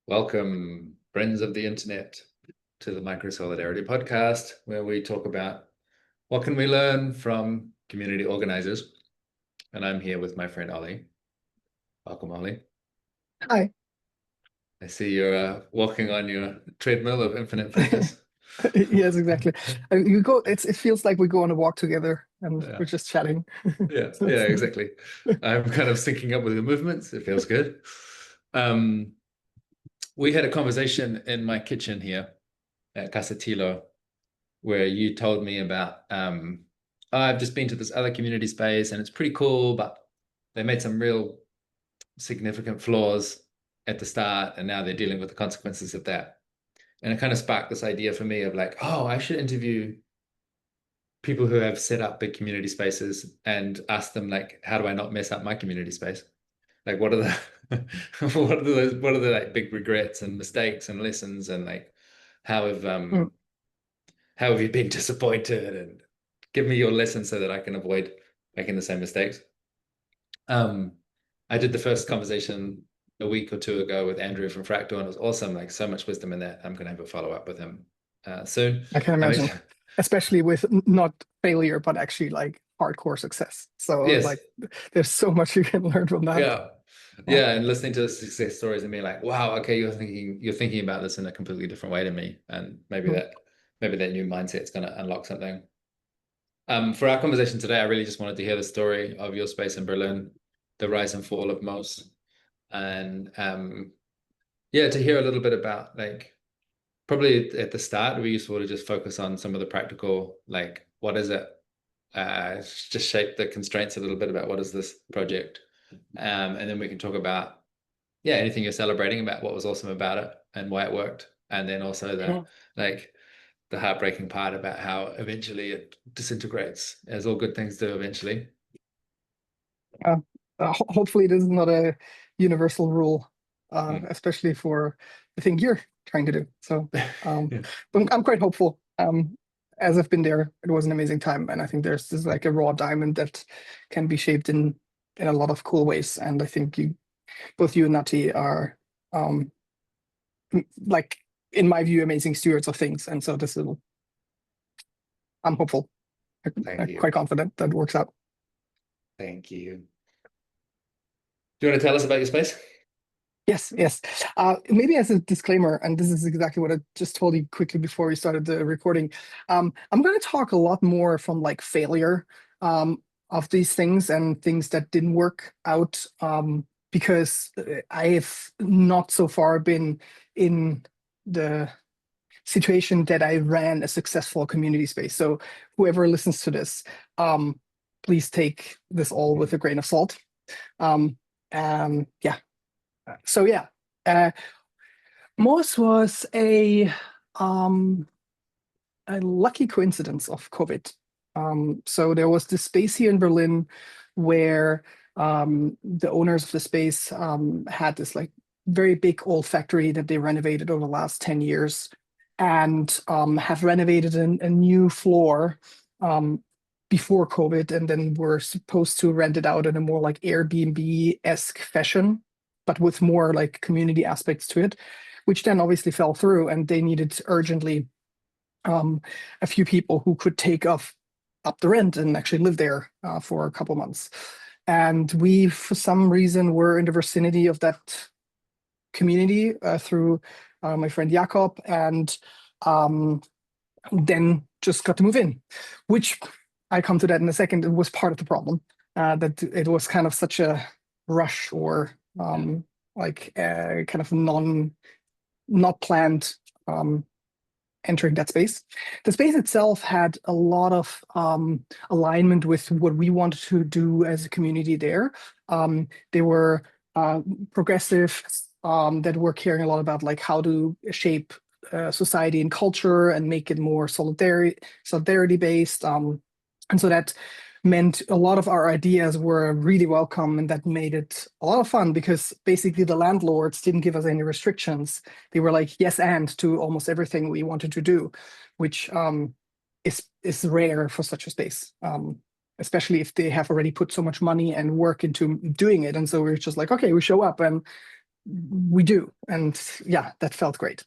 Welcome, friends of the internet, to the Micro Solidarity podcast, where we talk about what can we learn from community organizers. And I'm here with my friend Ollie. Welcome, Ollie. Hi. I see you're walking on your treadmill of infinite fitness. Yes, exactly. You go. It feels like we go on a walk together and Yeah, we're just chatting. yeah, So yeah, it's nice. exactly. I'm kind of syncing up with your movements. It feels good. Um, we had a conversation in my kitchen here at Casa Tilo where you told me about "Oh, I've just been to this other community space and it's pretty cool, but they made some real significant flaws at the start and now they're dealing with the consequences of that." And it kind of sparked this idea for me of like, oh, I should interview people who have set up big community spaces and ask them like, how do I not mess up my community space? Like what are the what are the like big regrets and mistakes and lessons and like how have Mm. um how have you been disappointed and give me your lesson so that I can avoid making the same mistakes. Um, I did the first conversation a week or two ago with Andrew from Fractal, and it was awesome. Like so much wisdom in that. I'm going to have a follow up with him soon. I can I mean, imagine, especially with not failure, but actually like hardcore success. So yes, like, there's so much you can learn from that. yeah, Yeah. yeah, and listening to the success stories and being like, wow, okay, you're thinking about this in a completely different way to me, and Mm. maybe that new mindset's going to unlock something. For our conversation today, I really just wanted to hear the story of your space in Berlin, the rise and fall of Moos, and yeah, to hear a little bit about like probably at the start, it'd be useful to just focus on some of the practical, like what is it? Just shape the constraints a little bit about what is this project, and then we can talk about yeah anything you're celebrating about what was awesome about it and why it worked, and then also the Sure. like the heartbreaking part about how eventually it disintegrates, as all good things do eventually. Uh, Hopefully, this is not a universal rule, Hmm. especially for the thing you're trying to do. So, um, Yeah. but I'm quite hopeful. As I've been there, it was an amazing time, and I think there's this like a raw diamond that can be shaped in a lot of cool ways. And I think both you and Nati, are um, like, in my view, amazing stewards of things. And so this will, I'm hopeful. Thank I'm you. quite confident that it works out. Thank you. Do you want to tell us about your space? Yes, yes. Maybe as a disclaimer, and this is exactly what I just told you quickly before we started the recording. I'm going to talk a lot more from like failure of these things and things that didn't work out, because I've not so far been in the situation that I ran a successful community space. So whoever listens to this, please take this all with a grain of salt. Um, yeah, so yeah, uh, Moos was um, a lucky coincidence of COVID. So there was this space here in Berlin where the owners of the space had this like very big old factory that they renovated over the last 10 years, and have renovated a new floor um, before COVID, and then were supposed to rent it out in a more like Airbnb-esque fashion, but with more like community aspects to it, which then obviously fell through, and they needed urgently um, a few people who could take up the rent and actually live there for a couple months. And we, for some reason, were in the vicinity of that community through my friend Jakob, and um, then just got to move in, which I come to that in a second. It was part of the problem, that it was kind of such a rush, or Yeah. like kind of not planned entering that space. The space itself had a lot of alignment with what we wanted to do as a community there. They were progressive, that were caring a lot about like how to shape society and culture and make it more solidarity based. And so that meant a lot of our ideas were really welcome, and that made it a lot of fun because basically the landlords didn't give us any restrictions. They were like yes and to almost everything we wanted to do, which is rare for such a space, especially if they have already put so much money and work into doing it. And so we're just like, okay, we show up, and we do. And yeah, that felt great.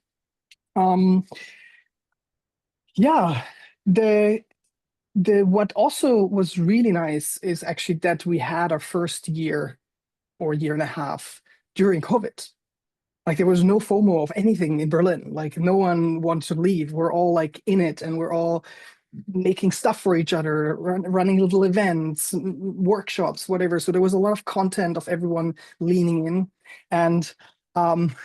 Um, yeah, the what also was really nice is actually that we had our first year or year and a half during COVID. Like there was no FOMO of anything in Berlin. Like no one wants to leave. We're all like in it, and we're all making stuff for each other, running little events, workshops, whatever. So there was a lot of content of everyone leaning in, and um,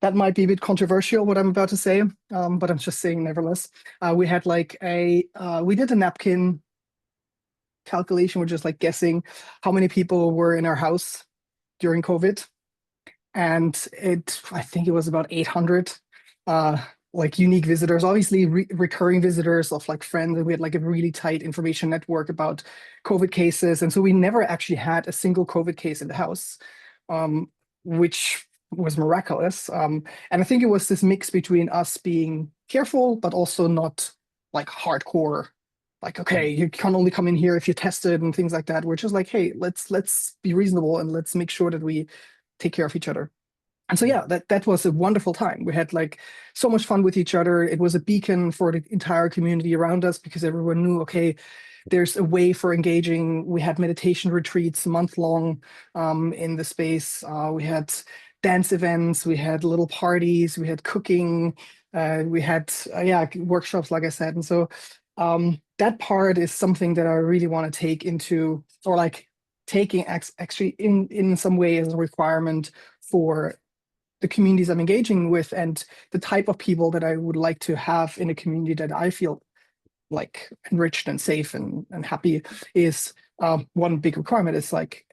that might be a bit controversial what I'm about to say, but I'm just saying nevertheless. We had like we did a napkin calculation, which is like guessing how many people were in our house during COVID, and I think it was about 800 uh like unique visitors, obviously recurring visitors of like friends, and we had like a really tight information network about COVID cases, and so we never actually had a single COVID case in the house, um which was miraculous. And I think it was this mix between us being careful but also not like hardcore, like, okay, Mm. you can only come in here if you're tested and things like that. We're just like, hey, let's be reasonable and let's make sure that we take care of each other. And so Mm. yeah, that was a wonderful time. We had like so much fun with each other. It was a beacon for the entire community around us because everyone knew, okay, there's a way for engaging. We had meditation retreats month long in the space. We had dance events, we had little parties, we had cooking, we had yeah, workshops, like I said. And so that part is something that I really want to take into, or like taking actually in some way as a requirement for the communities I'm engaging with, and the type of people that I would like to have in a community that I feel like enriched and safe and happy is one big requirement is like,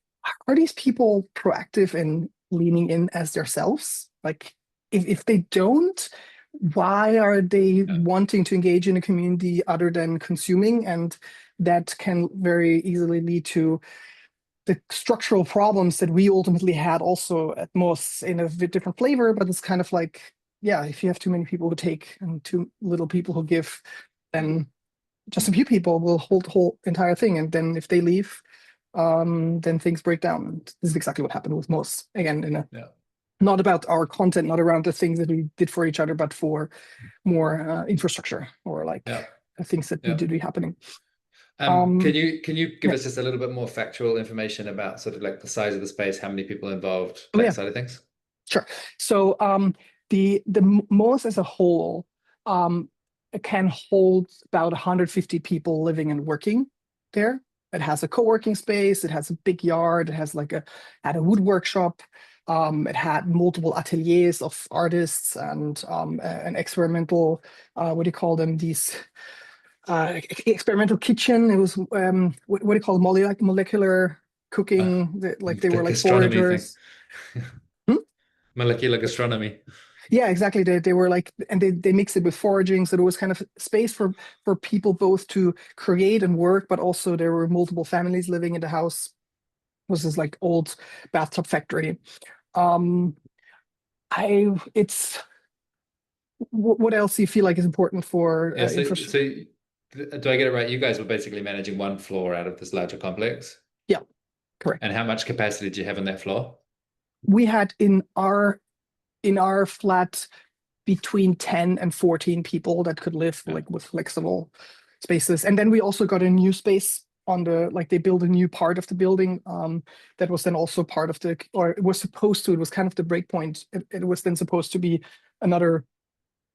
are these people proactive in leaning in as themselves? Like if they don't, why are they Yeah. wanting to engage in a community other than consuming? And that can very easily lead to the structural problems that we ultimately had also at Moos in a bit different flavor, but it's kind of like, yeah, if you have too many people who take and too little people who give, then just a few people will hold the whole entire thing. And then if they leave, then things break down. And this is exactly what happened with Moos. Again, in a Yeah. not about our content, not around the things that we did for each other, but for more infrastructure or like Yeah. things that Yeah. need to be happening. Can you give Yeah. us just a little bit more factual information about sort of like the size of the space, how many people involved, Oh that yeah, side of things? sure. So the Moos as a whole um, it can hold about 150 people living and working there. It has a co-working space. It has a big yard. It has like had a wood workshop. It had multiple ateliers of artists and an experimental what do you call them? These experimental kitchen. It was what do you call it? Molecular Uh, cooking. Like they the were like gastronomy thing. foragers. Hmm? Molecular gastronomy. Yeah, exactly. They were like, and they mixed it with foraging, so there was kind of space for people both to create and work, but also there were multiple families living in the house. It was this like old bathtub factory. Um, it's what else do you feel like is important for Yeah, infrastructure? do I get it right? You guys were basically managing one floor out of this larger complex. Yeah, correct. And how much capacity do you have on that floor? We had in our flat between 10 and 14 people that could live Yeah. like with flexible spaces. And then we also got a new space on the, like they built a new part of the building that was then also part of the, or it was supposed to, it was kind of the break point. It was then supposed to be another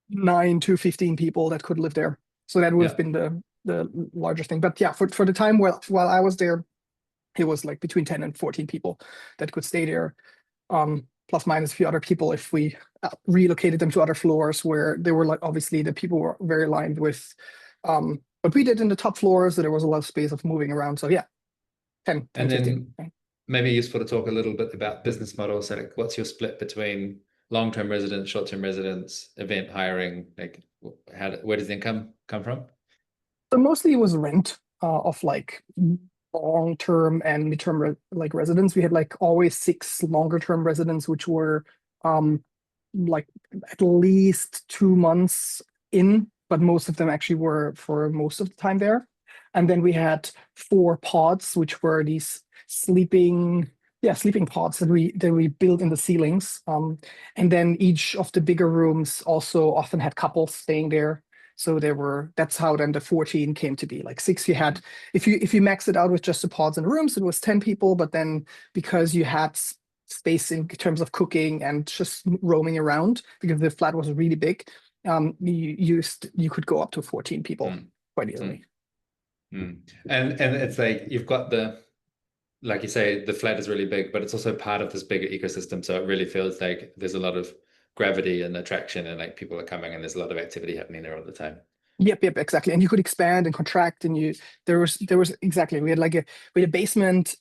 9 to 15 people that could live there. So that would have Yeah. been the larger thing. But yeah, for the time while I was there, it was like between 10 and 14 people that could stay there, plus minus a few other people if we relocated them to other floors where they were like, obviously the people were very aligned with what we did in the top floors, so there was a lot of space of moving around. So yeah, 10, And 15. then maybe useful to talk a little bit about business models. So like what's your split between long-term residents, short-term residents, event hiring? Like where does the income come from? So mostly it was rent of like long-term and mid-term like residents. We had like always 6 longer-term residents, which were like at least 2 months in, but most of them actually were for most of the time there. And then we had 4 pods, which were these sleeping sleeping pods that we built in the ceilings. And then each of the bigger rooms also often had couples staying there. So that's how then the 14 came to be. Like six you had, if you max it out with just the pods and rooms, it was 10 people, but then because you had space in terms of cooking and just roaming around, because the flat was really big, you could go up to 14 people quite easily. And it's like you've got like you say, the flat is really big, but it's also part of this bigger ecosystem. So it really feels like there's a lot of gravity and attraction, and like people are coming, and there's a lot of activity happening there all the time. Yep, exactly. And you could expand and contract, and there was exactly, we had a basement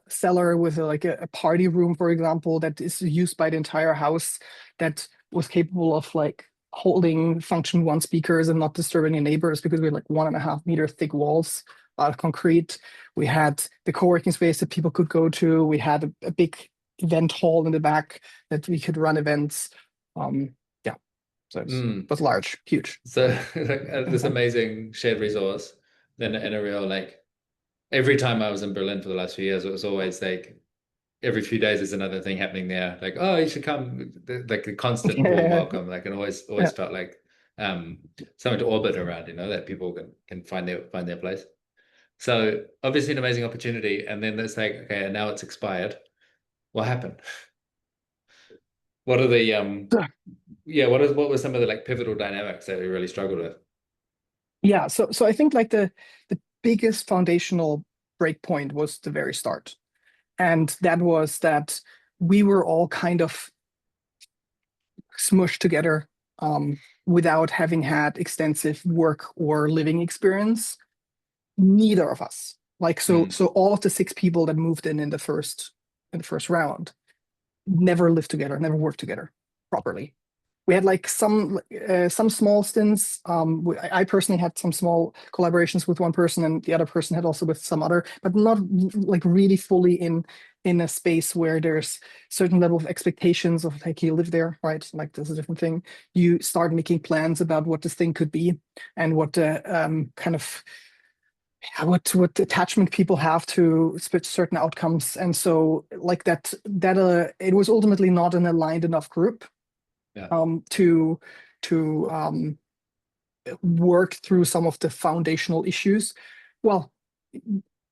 cellar with a party room, for example, that is used by the entire house, that was capable of like holding function one speakers and not disturbing the neighbors, because we had like 1.5 meter thick walls out of concrete. We had the co-working space that people could go to. We had a big event hall in the back that we could run events. Yeah, so it was large, huge. So this amazing shared resource. Then in a real, like, every time I was in Berlin for the last few years, it was always like every few days there's another thing happening there. Like, oh, you should come. Like a constant warm welcome. Like, and always felt like something to orbit around. That people can find their place. So obviously an amazing opportunity. And then it's like, okay, and now it's expired. What happened? What are the what were some of the like pivotal dynamics that we really struggled with? Yeah, so I think like the biggest foundational breakpoint was the very start. And that was that we were all kind of smushed together without having had extensive work or living experience. Neither of us. Like so all of the 6 people that moved in the first round never lived together, never worked together properly. We had like some small stints. I personally had some small collaborations with one person, and the other person had also with some other, but not like really fully in a space where there's certain level of expectations of like, you live there, right? Like this is a different thing. You start making plans about what this thing could be and what the kind of what attachment people have to certain outcomes. And so like that it was ultimately not an aligned enough group to work through some of the foundational issues. Well,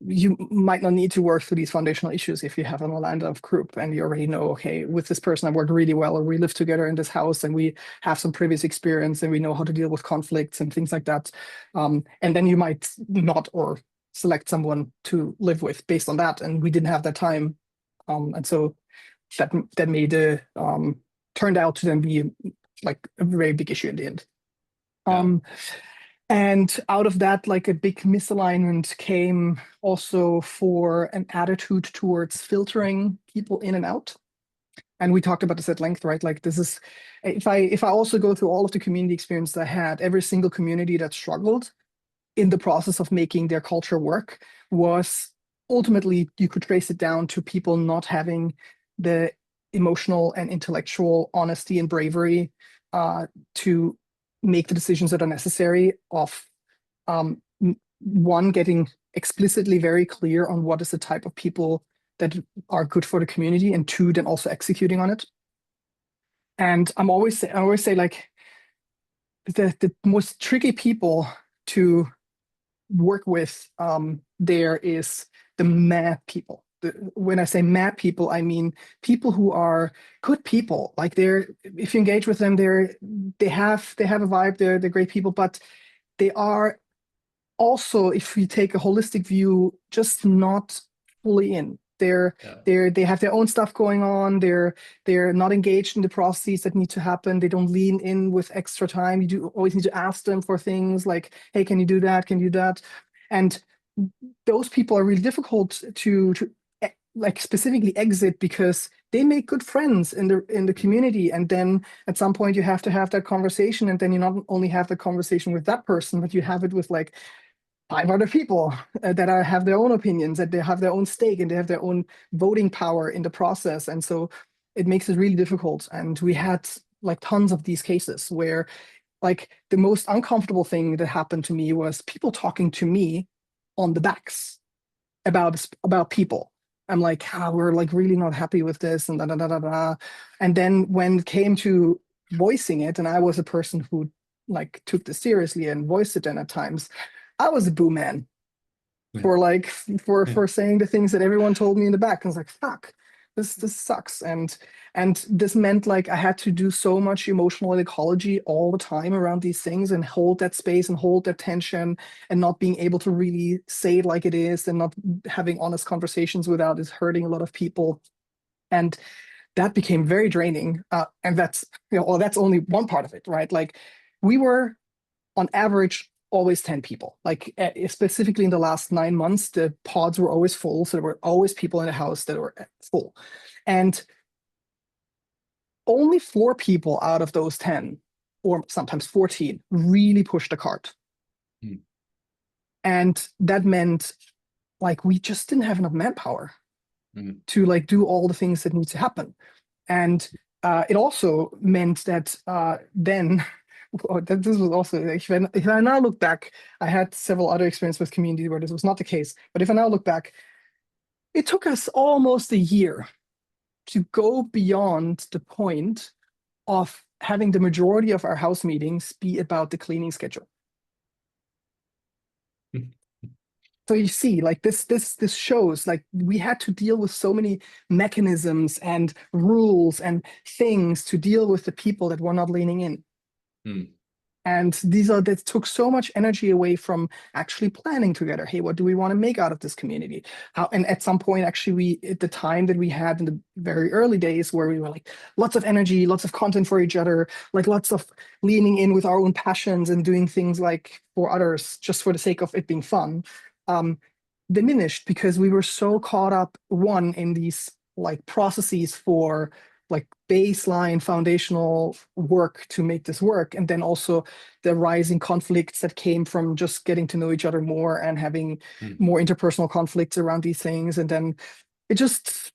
you might not need to work through these foundational issues if you have an aligned enough group and you already know, okay, with this person I work really well, or we live together in this house and we have some previous experience and we know how to deal with conflicts and things like that. And then you might not or select someone to live with based on that. And we didn't have that time. And so that made turned out to then be like a very big issue in the end. And out of that, like a big misalignment came also for an attitude towards filtering people in and out. And we talked about this at length, right? Like this is, if I also go through all of the community experience I had, every single community that struggled in the process of making their culture work was ultimately, you could trace it down to people not having the emotional and intellectual honesty and bravery to make the decisions that are necessary of one, getting explicitly very clear on what is the type of people that are good for the community, and two, then also executing on it. And I always say like the most tricky people to work with there is the mad people. When I say mad people, I mean people who are good people. Like if you engage with them, they have a vibe. They're great people, but they are also, if you take a holistic view, just not fully in. They have their own stuff going on. They're not engaged in the processes that need to happen. They don't lean in with extra time. You do always need to ask them for things like, hey, can you do that? Can you do that? And those people are really difficult to like specifically exit, because they make good friends in the community, and then at some point you have to have that conversation, and then you not only have the conversation with that person, but you have it with like 5 other people that have their own opinions, that they have their own stake, and they have their own voting power in the process. And so it makes it really difficult. And we had like tons of these cases where like the most uncomfortable thing that happened to me was people talking to me on the backs about people. I'm like, we're like really not happy with this and da da da da da. And then when it came to voicing it, and I was a person who like took this seriously and voiced it, and at times I was a boo man Yeah. for like Yeah. for saying the things that everyone told me in the back. I was like, fuck, this sucks. And this meant like I had to do so much emotional ecology all the time around these things and hold that space and hold that tension and not being able to really say it like it is and not having honest conversations without it hurting a lot of people. And that became very draining. And that's, well, that's only one part of it, right? Like we were on average always 10 people. Like specifically in the last 9 months, the pods were always full. So there were always people in the house that were full. And only 4 people out of those 10, or sometimes 14, really pushed the cart. Mm. And that meant like we just didn't have enough manpower to like do all the things that need to happen. And it also meant that then that this was also if I now look back, I had several other experiences with community where this was not the case. But if I now look back, it took us almost a year to go beyond the point of having the majority of our house meetings be about the cleaning schedule. So you see, like this shows like we had to deal with so many mechanisms and rules and things to deal with the people that were not leaning in. Mm. And that took so much energy away from actually planning together. Hey, what do we want to make out of this community? And at some point, actually, at the time that we had in the very early days where we were like lots of energy, lots of content for each other, like lots of leaning in with our own passions and doing things like for others just for the sake of it being fun, diminished because we were so caught up, one, in these like processes for like baseline foundational work to make this work. And then also the rising conflicts that came from just getting to know each other more and having more interpersonal conflicts around these things. And then it just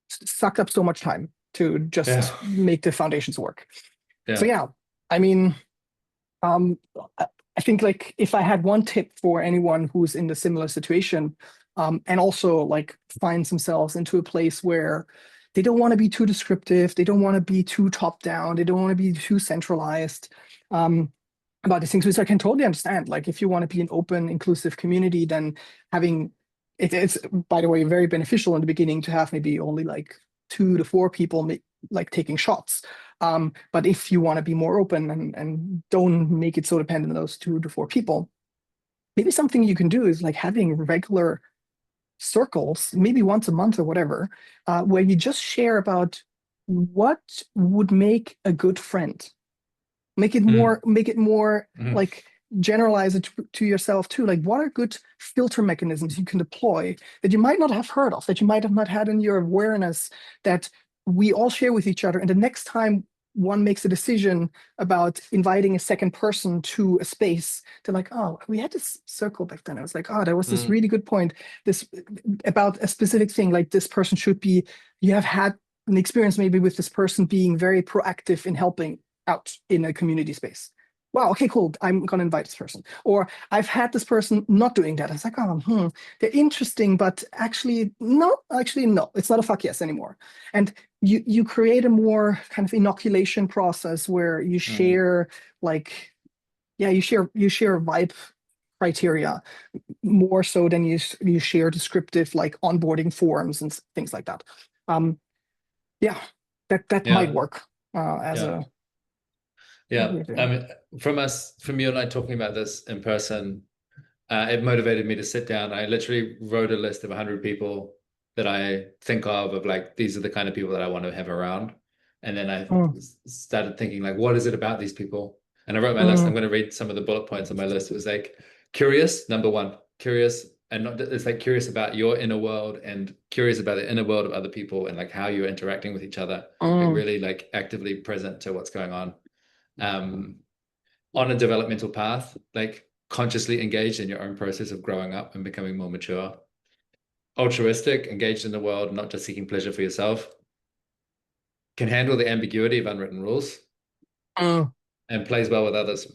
sucked up so much time to just make the foundations work. So yeah, I mean, I think like if I had one tip for anyone who's in the similar situation, and also like finds themselves into a place where they don't want to be too descriptive, they don't want to be too top down, they don't want to be too centralized about these things, which I can totally understand. Like if you want to be an open, inclusive community, then having it's by the way very beneficial in the beginning to have maybe only like 2 to 4 people like taking shots. But if you want to be more open and don't make it so dependent on those 2 to 4 people, maybe something you can do is like having regular circles, maybe once a month or whatever, where you just share about what would make a good friend. Make it more like generalize it to yourself too. Like what are good filter mechanisms you can deploy that you might not have heard of, that you might have not had in your awareness, that we all share with each other. And the next time one makes a decision about inviting a second person to a space, they're like, oh, we had this circle back then. I was like, oh, there was this really good point, this about a specific thing, like this person should be, you have had an experience maybe with this person being very proactive in helping out in a community space. Wow, okay, cool. I'm gonna invite this person. Or I've had this person not doing that. I was like, oh, they're interesting, but actually, no, it's not a fuck yes anymore. And you create a more kind of inoculation process where you share like, yeah, you share vibe criteria more so than you share descriptive like onboarding forms and things like that. Yeah, that might work as a I mean, from you and I talking about this in person, it motivated me to sit down. I literally wrote a list of 100 people that I think of like, these are the kind of people that I want to have around. And then I started thinking like, what is it about these people? And I wrote my list. I'm going to read some of the bullet points on my list. It was like curious, number one, curious. And not, it's like curious about your inner world and curious about the inner world of other people and like how you're interacting with each other. Like really like actively present to what's going on. On a developmental path, like consciously engaged in your own process of growing up and becoming more mature. Altruistic, engaged in the world, not just seeking pleasure for yourself. Can handle the ambiguity of unwritten rules. And plays well with others.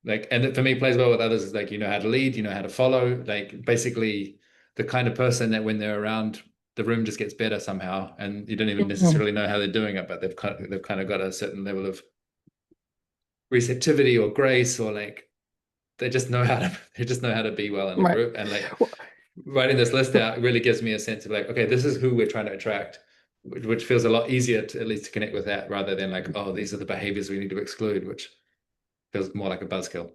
Like, and for me, plays well with others is like, you know how to lead, you know how to follow, like basically the kind of person that when they're around the room just gets better somehow, and you don't even Mhm. necessarily know how they're doing it, but they've kind of got a certain level of receptivity or grace, or like they just know how to they just know how to be well in a Right. group. And like Well, writing this list out really gives me a sense of like, okay, this is who we're trying to attract, which feels a lot easier to at least to connect with that, rather than like, oh, these are the behaviors we need to exclude, which feels more like a buzzkill.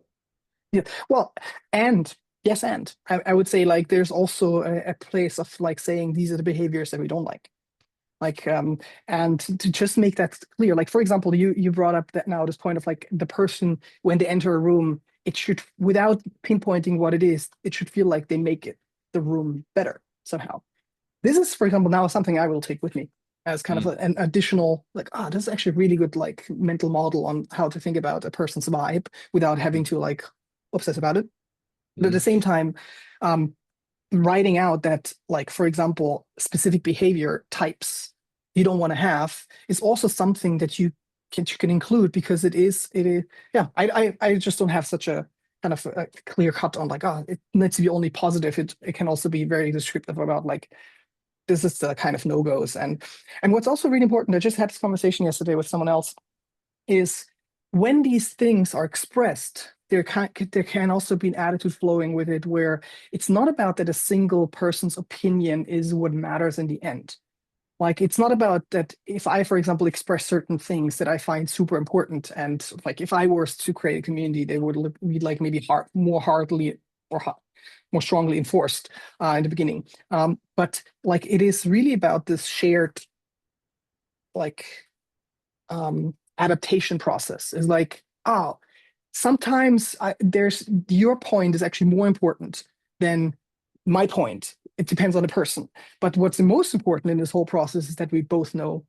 yeah. Well, and yes, and I would say like there's also a place of like saying these are the behaviors that we don't like. Like and to just make that clear, like for example, you brought up that now this point of like the person when they enter a room, it should, without pinpointing what it is, it should feel like they make it the room better somehow. This is, for example, now something I will take with me as kind of Mm, an additional, like, this is actually a really good like mental model on how to think about a person's vibe without having mm, to like obsess about it. But at the mm, same time, um, writing out that, like, for example, specific behavior types you don't want to have is also something that you can include, because it is yeah, I just don't have such a kind of a clear cut on like, it needs to be only positive. It can also be very descriptive about like this is the kind of no-goes. And what's also really important, I just had this conversation yesterday with someone else, is when these things are expressed, there can also be an attitude flowing with it where it's not about that a single person's opinion is what matters in the end. Like it's not about that if I, for example, express certain things that I find super important, and like if I were to create a community, they would be like maybe more hardly or more strongly enforced in the beginning. But like it is really about this shared like adaptation process. Is like, oh, sometimes there's your point is actually more important than my point. It depends on the person. But what's the most important in this whole process is that we both know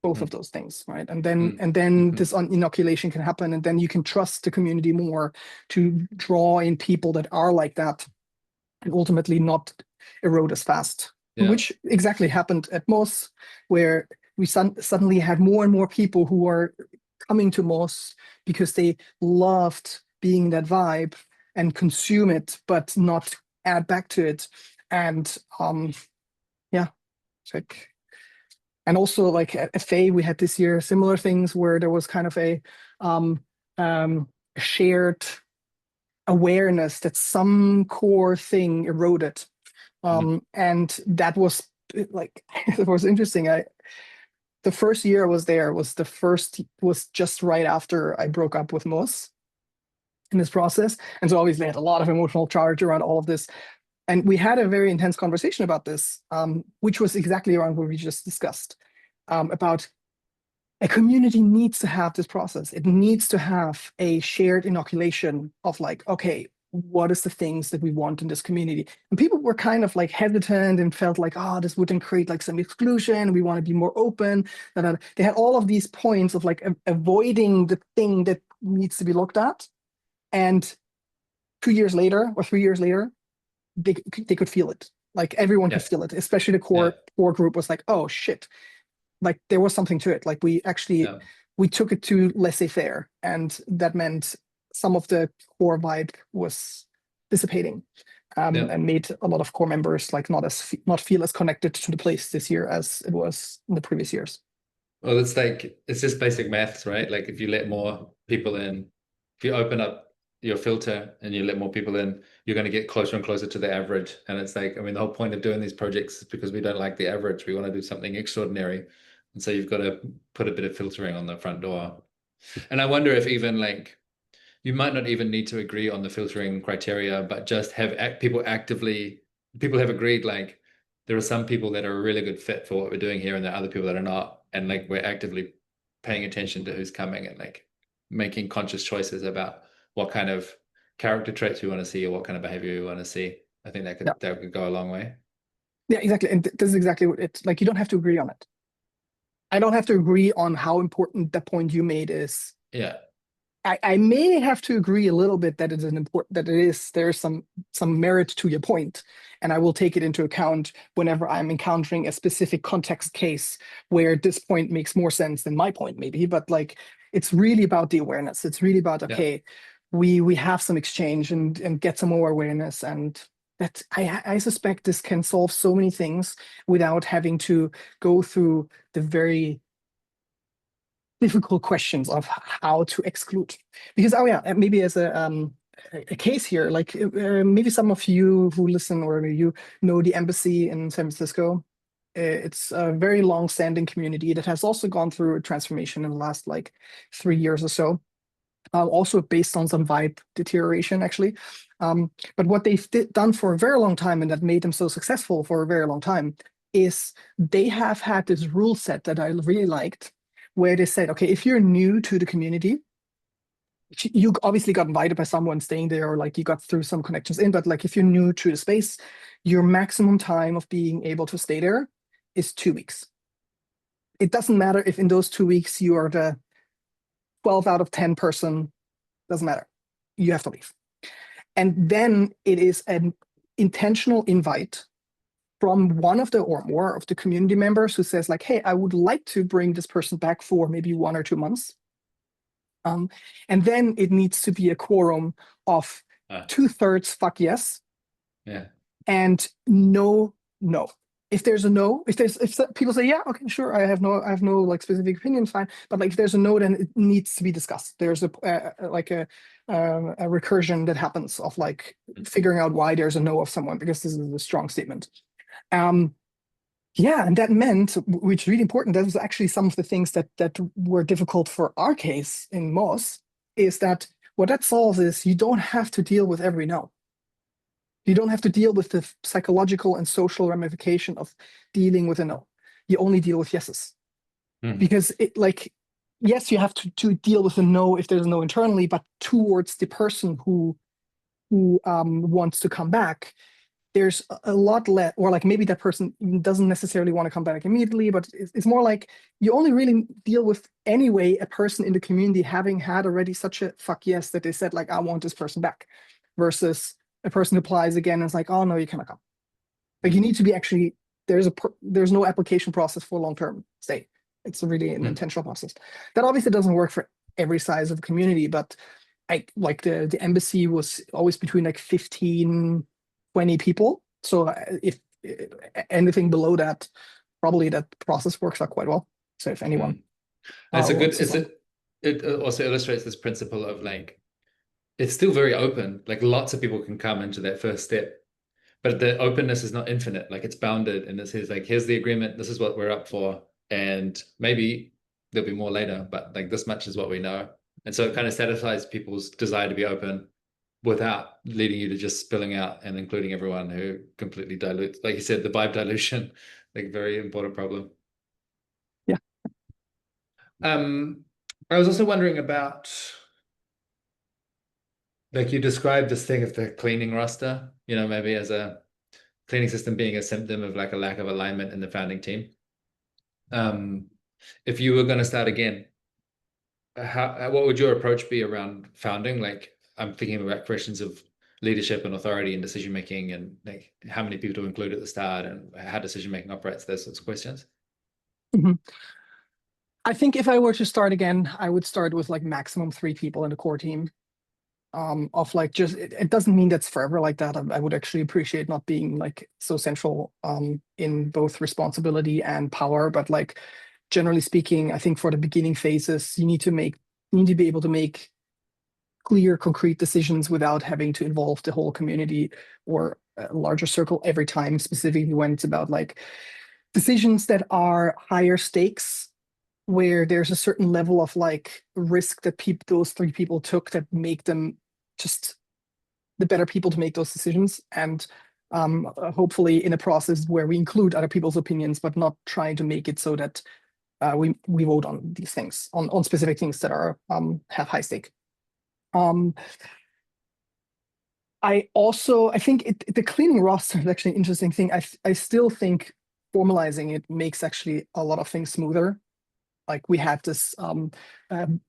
both of mm, those things, right? And mm, then mhm. this inoculation can happen, and then you can trust the community more to draw in people that are like that, and ultimately not erode as fast. Yeah, Which exactly happened at Moos, where we suddenly had more and more people who are coming to Moos because they loved being in that vibe and consume it, but not add back to it. And yeah, it's like, and also like at FA, we had this year similar things where there was kind of a um, shared awareness that some core thing eroded. mm, And that was like it was interesting. The first year I was there was just right after I broke up with Moos in this process. And so obviously I had a lot of emotional charge around all of this. And we had a very intense conversation about this, which was exactly around what we just discussed, about a community needs to have this process. It needs to have a shared inoculation of like, okay, what is the things that we want in this community? And people were kind of like hesitant and felt like, oh, this wouldn't create like some exclusion. We want to be more open. They had all of these points of like avoiding the thing that needs to be looked at. And 2 years later or 3 years later, they could feel it. Like everyone could yeah, feel it, especially the yeah, core group was like, oh shit, like there was something to it. Like yeah, we took it to laissez-faire, and that meant some of the core vibe was dissipating, yeah. and made a lot of core members like not feel as connected to the place this year as it was in the previous years. Well, it's like it's just basic maths, right? Like if you let more people in, if you open up your filter and you let more people in, you're going to get closer and closer to the average. And it's like, I mean, the whole point of doing these projects is because we don't like the average. We want to do something extraordinary. And so you've got to put a bit of filtering on the front door. And I wonder if even like you might not even need to agree on the filtering criteria, but just have people actively, people have agreed like there are some people that are a really good fit for what we're doing here, and there are other people that are not. And like we're actively paying attention to who's coming and like making conscious choices about what kind of character traits we want to see or what kind of behavior we want to see. I think Yeah, that could go a long way. yeah, exactly. And this is exactly what it's like. You don't have to agree on it. I don't have to agree on how important the point you made is. Yeah. I may have to agree a little bit that it is an important that there's some merit to your point, and I will take it into account whenever I'm encountering a specific context case where this point makes more sense than my point, maybe. But like, it's really about the awareness. It's really about, Yeah. okay, we have some exchange and get some more awareness, and that I suspect this can solve so many things without having to go through the very difficult questions of how to exclude. Because, oh yeah, maybe as a case here, like maybe some of you who listen or you know the embassy in San Francisco. It's a very long-standing community that has also gone through a transformation in the last like 3 years or so. Also based on some vibe deterioration, actually. But what they've done for a very long time and that made them so successful for a very long time is they have had this rule set that I really liked, where they said, okay, if you're new to the community, you obviously got invited by someone staying there, or like you got through some connections in, but like if you're new to the space, your maximum time of being able to stay there is 2 weeks. It doesn't matter if in those 2 weeks you are the 12 out of 10 person, doesn't matter. You have to leave. And then it is an intentional invite from one of the or more of the community members who says like, hey, I would like to bring this person back for maybe 1 or 2 months. And then it needs to be a quorum of 2/3 fuck yes. Yeah. And no. If there's a no, if people say, yeah, okay, sure, I have no like specific opinion, fine. But like if there's a no, then it needs to be discussed. There's a recursion that happens of like figuring out why there's a no of someone, because this is a strong statement. Yeah, and that meant, which is really important, that was actually some of the things that were difficult for our case in Moos, is that what that solves is you don't have to deal with every no. You don't have to deal with the psychological and social ramification of dealing with a no. You only deal with yeses. Because it like, yes, you have to deal with a no if there's a no internally, but towards the person who wants to come back, there's a lot less, or like maybe that person doesn't necessarily want to come back immediately, but it's more like you only really deal with anyway a person in the community having had already such a fuck yes that they said like, I want this person back, versus a person who applies again and is like, oh no, you cannot come. Like you need to be actually, there's no application process for long-term stay. It's really an intentional process. That obviously doesn't work for every size of community, but like the embassy was always between like 15, 20 people. So if anything below that, probably that process works out quite well. So if anyone, it also illustrates this principle of like, it's still very open. Like lots of people can come into that first step, but the openness is not infinite. Like it's bounded, and it says like, here's the agreement. This is what we're up for, and maybe there'll be more later, but like this much is what we know. And so it kind of satisfies people's desire to be open without leading you to just spilling out and including everyone who completely dilutes, like you said, the vibe dilution, like very important problem. Yeah. I was also wondering about, like you described this thing of the cleaning roster, maybe as a cleaning system being a symptom of like a lack of alignment in the founding team. If you were going to start again, what would your approach be around founding? Like I'm thinking about questions of leadership and authority and decision making, and like how many people to include at the start and how decision making operates, those sorts of questions. I think if I were to start again, I would start with like maximum 3 people in the core team. Of like, just it doesn't mean that's forever like that. I would actually appreciate not being like so central in both responsibility and power, but like generally speaking, I think for the beginning phases, you need to be able to make clear, concrete decisions without having to involve the whole community or a larger circle every time, specifically when it's about like decisions that are higher stakes, where there's a certain level of like risk that those 3 people took that make them just the better people to make those decisions. And hopefully in a process where we include other people's opinions, but not trying to make it so that we vote on these things, on specific things that are have high stake. I think the cleaning roster is actually an interesting thing. I still think formalizing it makes actually a lot of things smoother. Like we had this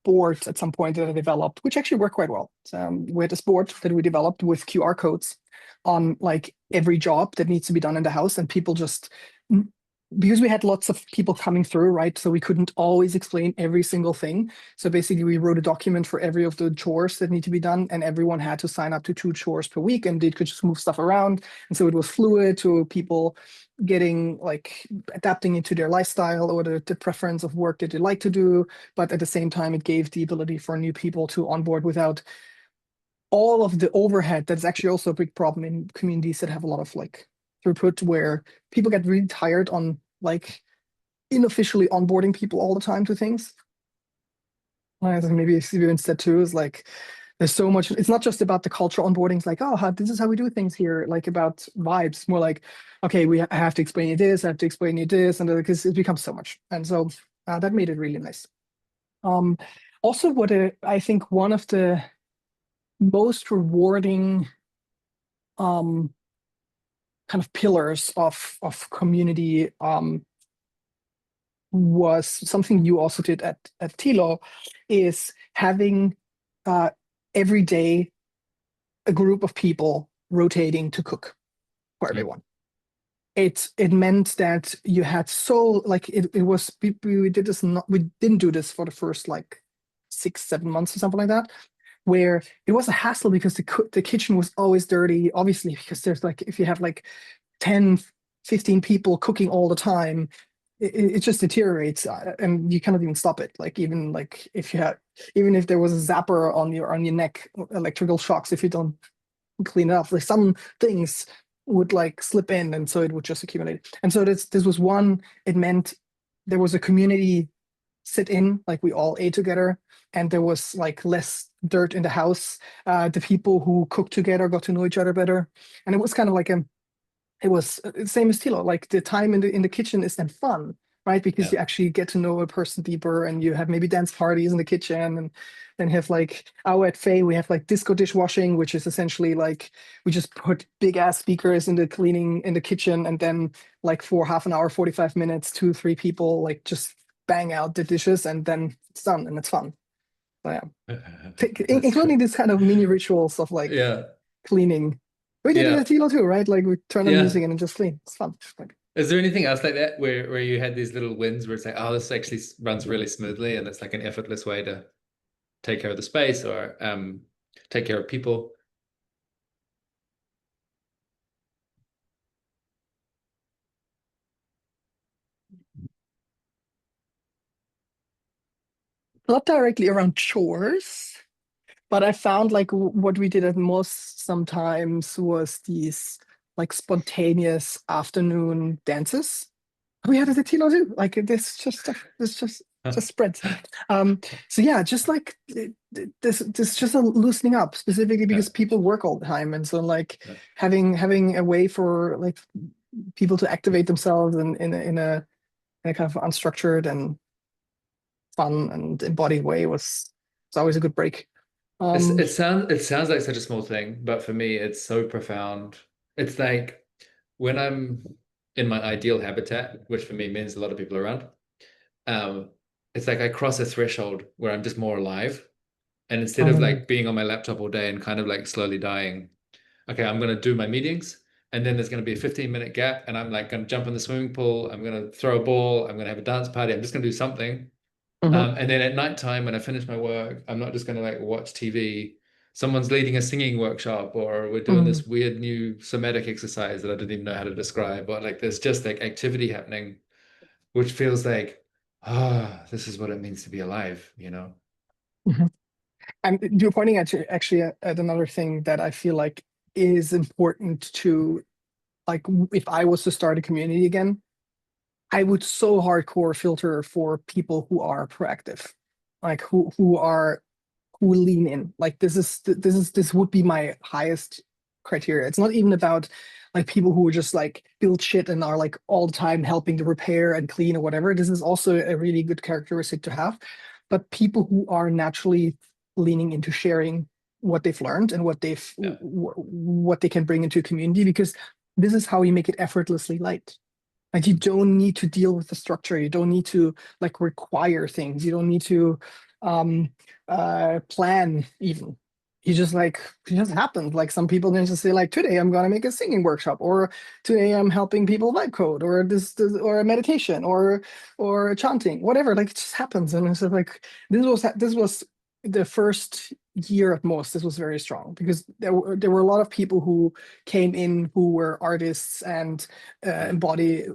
board at some point that I developed, which actually worked quite well. We had this board that we developed with QR codes on like every job that needs to be done in the house, and people just because we had lots of people coming through, right? So we couldn't always explain every single thing. So basically, we wrote a document for every of the chores that need to be done, and everyone had to sign up to 2 chores per week, and they could just move stuff around. And so it was fluid to people getting like adapting into their lifestyle or the preference of work that they like to do. But at the same time, it gave the ability for new people to onboard without all of the overhead. That's actually also a big problem in communities that have a lot of like throughput, where people get really tired on like unofficially onboarding people all the time to things. I think maybe experience that too, is like there's so much. It's not just about the cultural onboarding. It's like, oh, this is how we do things here, like about vibes. More like, okay, I have to explain you this, I have to explain you this, and because it becomes so much. And so that made it really nice. Um, Also, what I think one of the most rewarding kind of pillars of community was something you also did at Tilo, is having every day a group of people rotating to cook for everyone. It meant that you had so like it was we did this not we didn't do this for the first like 6-7 months or something like that, where it was a hassle because the kitchen was always dirty, obviously, because there's like if you have like 10 15 people cooking all the time, it just deteriorates, and you cannot even stop it. Like even like if you had even if there was a zapper on your neck, electrical shocks, if you don't clean it up, like some things would like slip in, and so it would just accumulate. And so this was one. It meant there was a community sit in, like we all ate together, and there was like less dirt in the house. The people who cooked together got to know each other better, and it was kind of like it was same as Tilo. Like the time in the kitchen is then fun, right? Because Yeah. you actually get to know a person deeper, and you have maybe dance parties in the kitchen, and then have like at Faye we have like disco dishwashing, which is essentially like we just put big ass speakers in the cleaning in the kitchen, and then like for half an hour, 45 minutes, 2-3 people like just bang out the dishes, and then it's done and it's fun. So, yeah, That's including cool. this kind of mini rituals of like Yeah. cleaning. We did it Yeah. at Tilo too, right? Like we turn on Yeah. music and then just clean. It's fun. Like, Is there anything else like that where you had these little wins where it's like, oh, this actually runs really smoothly and it's like an effortless way to take care of the space or take care of people? not directly around chores, but I found like what we did at most sometimes was these like spontaneous afternoon dances. We had it at Tilo too. Like this just spreads. Um, so yeah, just like this just a loosening up, specifically Yeah. because people work all the time, and so like Yeah. having a way for like people to activate themselves in a kind of unstructured and fun and embodied way was it's always a good break. Um, It sounds like such a small thing, but for me, it's so profound. It's like when I'm in my ideal habitat, which for me means a lot of people around, um, it's like I cross a threshold where I'm just more alive. And instead of um, like being on my laptop all day and kind of like slowly dying, okay, I'm going to do my meetings. And then there's going to be a 15-minute gap. And I'm like going to jump in the swimming pool. I'm going to throw a ball. I'm going to have a dance party. I'm just going to do something. mhm, And then at nighttime, when I finish my work, I'm not just going to like watch TV. Someone's leading a singing workshop, or we're doing mhm, this weird new somatic exercise that I didn't even know how to describe. Or like there's just like activity happening, which feels like, this is what it means to be alive, you know? mhm. And you're pointing at actually at another thing that I feel like is important to like if I was to start a community again, I would so hardcore filter for people who are proactive, like who lean in. Like this would be my highest criteria. It's not even about like people who just like build shit and are like all the time helping to repair and clean or whatever. This is also a really good characteristic to have. But people who are naturally leaning into sharing what they've learned and Yeah. what they can bring into a community, because this is how you make it effortlessly light. Like you don't need to deal with the structure. You don't need to like require things. You don't need to um plan even. you just like, it just happens. Like some people then just say like, today I'm gonna make a singing workshop, or today I'm helping people vibe code, or this or a meditation, or chanting, whatever. Like it just happens, and it's just like this was the first year at most. This was very strong because there were a lot of people who came in who were artists and Mm.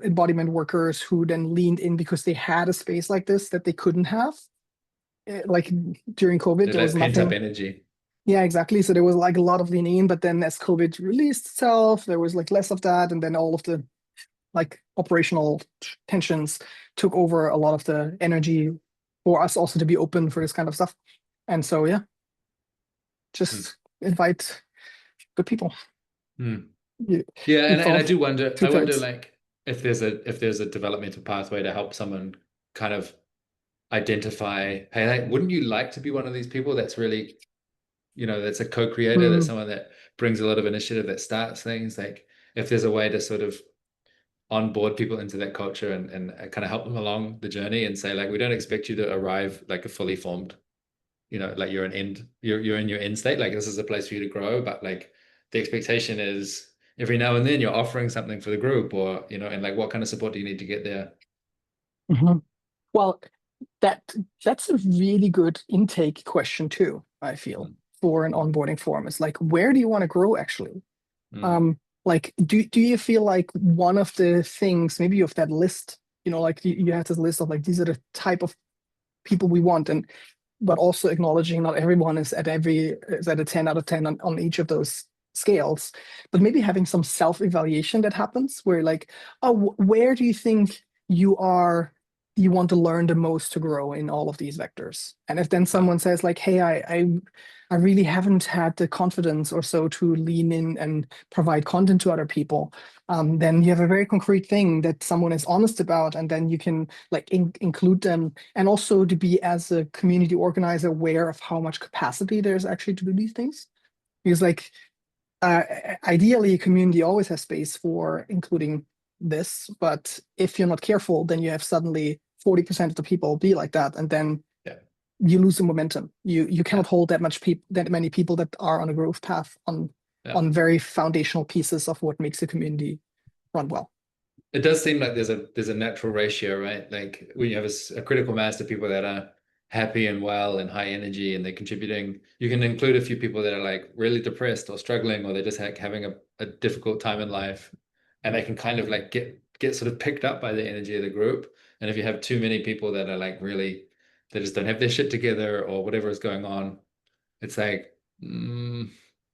embodiment workers who then leaned in because they had a space like this that they couldn't have. Like during COVID, There's there was that pent up nothing. energy. Yeah, exactly. So there was like a lot of leaning in, but then as COVID released itself, there was like less of that, and then all of the like operational tensions took over a lot of the energy for us also to be open for this kind of stuff. And so yeah, Mm. just invite good people. Mm. You, Yeah, you and I thought do wonder, two I wonder thirds. like if there's a developmental pathway to help someone kind of identify, hey, like, wouldn't you like to be one of these people that's really, that's a co-creator, that's Mm, someone that brings a lot of initiative, that starts things, like if there's a way to sort of onboard people into that culture and kind of help them along the journey and say, like, we don't expect you to arrive like a fully formed, like you're in your end state, like this is a place for you to grow, but like the expectation is every now and then you're offering something for the group, or and like what kind of support do you need to get there? mhm. Well, that that's a really good intake question too, I feel, Mm, for an onboarding form. It's like, where do you want to grow actually? mm, Like, do you feel like one of the things, maybe of that list, like you have this list of like these are the type of people we want, and but also acknowledging not everyone is at a 10 out of 10 on each of those scales, but maybe having some self-evaluation that happens where like, oh, where do you think you want to learn the most to grow in all of these vectors? And if then yeah, someone says like, hey, I really haven't had the confidence or so to lean in and provide content to other people, then you have a very concrete thing that someone is honest about, and then you can like include them, and also to be as a community organizer aware of how much capacity there's actually to do these things. Because like uh, ideally, a community always has space for including this, but if you're not careful, then you have suddenly 40% of the people be like that, and then yeah, you lose the momentum. You cannot yeah, hold that many people that are on a growth path yeah. on very foundational pieces of what makes a community run well. It does seem like there's a natural ratio, right? Like when you have a critical mass of people that are happy and well and high energy and they're contributing, you can include a few people that are like really depressed or struggling, or they're just like having a difficult time in life, and they can kind of like get sort of picked up by the energy of the group. And if you have too many people that are like really, they just don't have their shit together or whatever is going on, it's like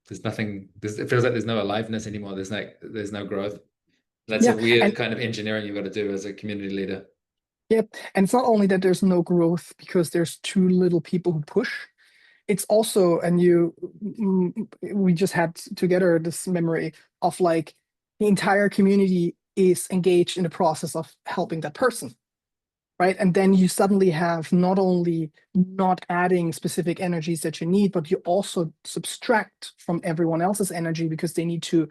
there's nothing. It feels like there's no aliveness anymore. There's no growth. That's a Yeah, weird and kind of engineering you've got to do as a community leader. yep, and it's not only that there's no growth because there's too little people who push. It's also, and we just had together this memory of like the entire community is engaged in the process of helping that person, right? And then you suddenly have not only not adding specific energies that you need, but you also subtract from everyone else's energy because they need to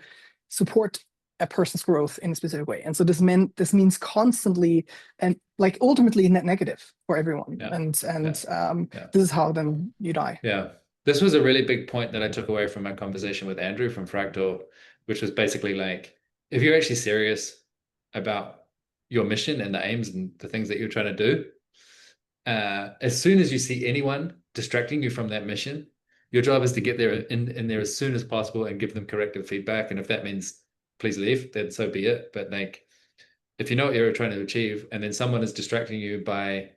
support a person's growth in a specific way. And so this means constantly and like ultimately net negative for everyone. Yeah, And yeah, yeah, this is how then you die. yeah. This was a really big point that I took away from my conversation with Andrew from Fractal, which was basically like, if you're actually serious about your mission and the aims and the things that you're trying to do, as soon as you see anyone distracting you from that mission, your job is to get there in there as soon as possible and give them corrective feedback. And if that means please leave, then so be it. But like, if you know what you're trying to achieve and then someone is distracting you by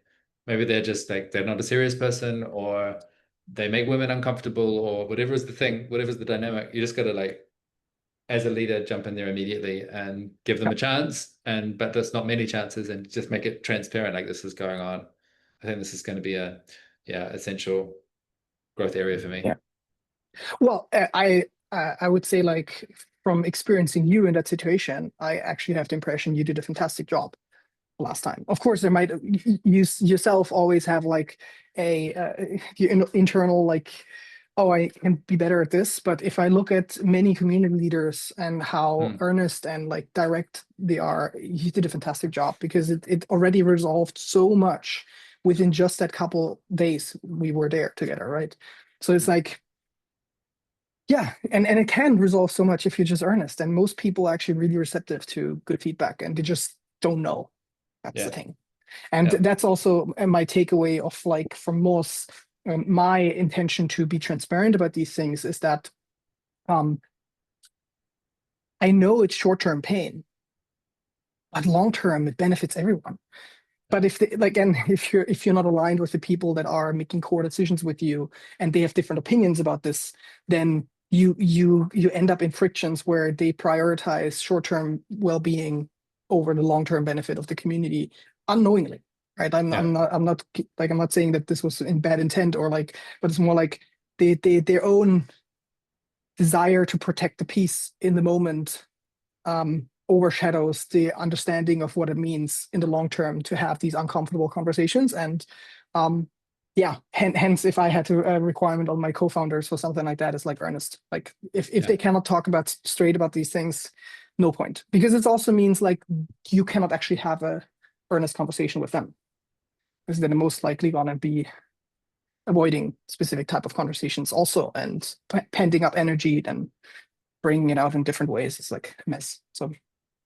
maybe they're just like they're not a serious person, or they make women uncomfortable, or whatever is the thing, whatever's the dynamic, you just got to like as a leader jump in there immediately and give them a chance, and but there's not many chances, and just make it transparent like this is going on. I think this is going to be a essential growth area for me. Yeah. Well, I would say like from experiencing you in that situation, I actually have the impression you did a fantastic job last time. Of course, there might you yourself always have like a internal like, oh, I can be better at this. But if I look at many community leaders and how Hmm. earnest and like direct they are, you did a fantastic job because it already resolved so much within just that couple days we were there together, right? So it's like Yeah, and it can resolve so much if you're just earnest. And most people are actually really receptive to good feedback, and they just don't know. That's the Yeah. thing. And Yeah. that's also my takeaway of like from Moos. My intention to be transparent about these things is that um, I know it's short-term pain, but long-term it benefits everyone. Yeah. But if they, like, and if you're not aligned with the people that are making core decisions with you, and they have different opinions about this, then you end up in frictions where they prioritize short-term well-being over the long-term benefit of the community unknowingly, right? Yeah. I'm not saying that this was in bad intent or like, but it's more like their own desire to protect the peace in the moment overshadows the understanding of what it means in the long term to have these uncomfortable conversations. And yeah, hence, if I had to a requirement on my co-founders for something like that, is like earnest. Like if Yeah. they cannot talk about straight about these things, no point. Because it also means like you cannot actually have a earnest conversation with them, because they're the most likely gonna be avoiding specific type of conversations also, and pending up energy, then bringing it out in different ways. It's like a mess. So